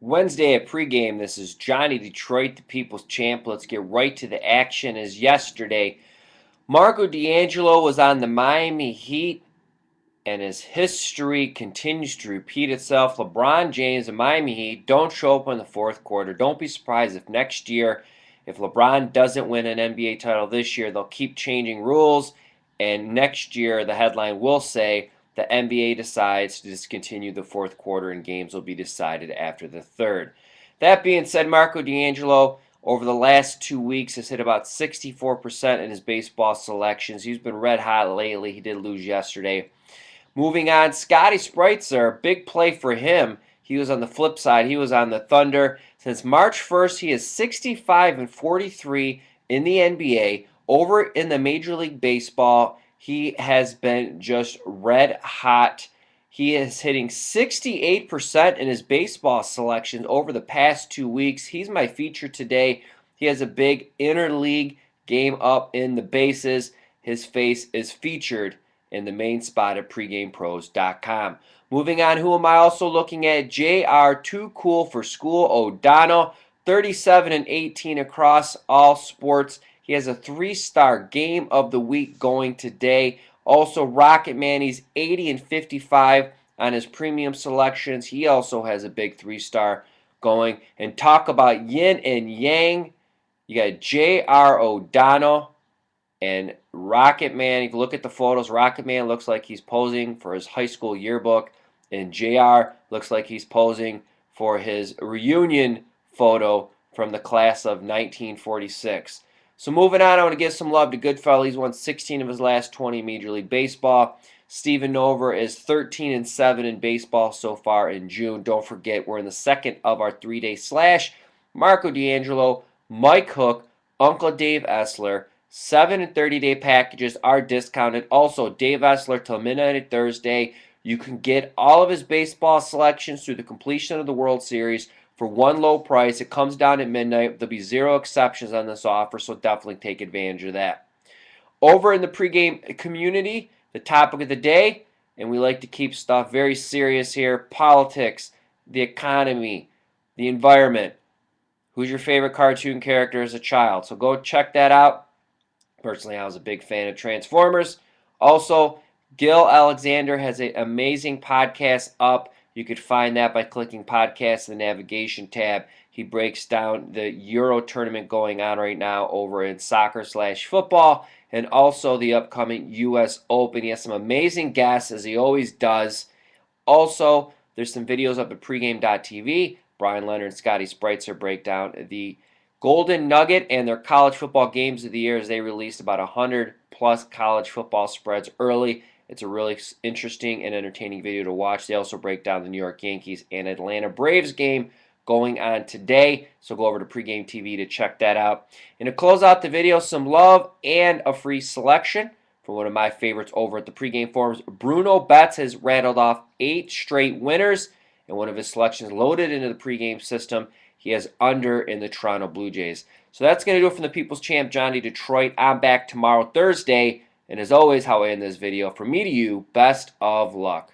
Wednesday at pregame. This is Johnny Detroit, the People's Champ. Let's get right to the action. As yesterday, Marco D'Angelo was on the Miami Heat, and his history continues to repeat itself. LeBron James and Miami Heat don't show up in the fourth quarter. Don't be surprised if next year, if LeBron doesn't win an NBA title this year, they'll keep changing rules, and next year the headline will say the NBA decides to discontinue the fourth quarter and games will be decided after the third. That being said, Marco D'Angelo over the last 2 weeks has hit about 64% in his baseball selections. He's been red hot lately. He did lose yesterday. Moving on, Scotty Spritzer, big play for him. He was on the flip side. He was on the Thunder. Since March 1st, he is 65-43 in the NBA. Over in the Major League Baseball, he has been just red hot. He is hitting 68% in his baseball selections over the past 2 weeks. He's my feature today. He has a big interleague game up in the bases. His face is featured in the main spot at PregamePros.com. Moving on, who am I also looking at? JR, Too Cool for School O'Donnell, 37-18 across all sports. He has a 3-star game of the week going today. Also, Rocket Man, he's 80-55 on his premium selections. He also has a big 3-star going. And talk about yin and yang. You got JR O'Donnell and Rocket Man. If you look at the photos, Rocket Man looks like he's posing for his high school yearbook, and JR looks like he's posing for his reunion photo from the class of 1946. So moving on, I want to give some love to Goodfellas. He's won 16 of his last 20 in Major League Baseball. Steven Nover is 13-7 in baseball so far in June. Don't forget, we're in the second of our 3-day slash. Marco D'Angelo, Mike Hook, Uncle Dave Essler. 7 and 30-day packages are discounted. Also, Dave Essler till midnight Thursday. You can get all of his baseball selections through the completion of the World Series for one low price. It comes down at midnight. There'll be 0 exceptions on this offer, so definitely take advantage of that. Over in the pregame community, the topic of the day, and we like to keep stuff very serious here, politics, the economy, the environment. Who's your favorite cartoon character as a child? So go check that out. Personally, I was a big fan of Transformers. Also, Gil Alexander has an amazing podcast up. You could find that by clicking podcast in the navigation tab. He breaks down the Euro tournament going on right now over in soccer/football and also the upcoming U.S. Open. He has some amazing guests, as he always does. Also, there's some videos up at pregame.tv. Brian Leonard and Scotty Spritzer break down the Golden Nugget and their college football games of the year as they released about 100+ college football spreads early. It's a really interesting and entertaining video to watch. They also break down the New York Yankees and Atlanta Braves game going on today. So go over to PregameTV to check that out. And to close out the video, some love and a free selection for one of my favorites over at the pregame forums. Bruno Betts has rattled off 8 straight winners, and one of his selections loaded into the pregame system. He has under in the Toronto Blue Jays. So that's going to do it from the People's Champ, Johnny Detroit. I'm back tomorrow, Thursday. And as always, how I end this video, from me to you, best of luck.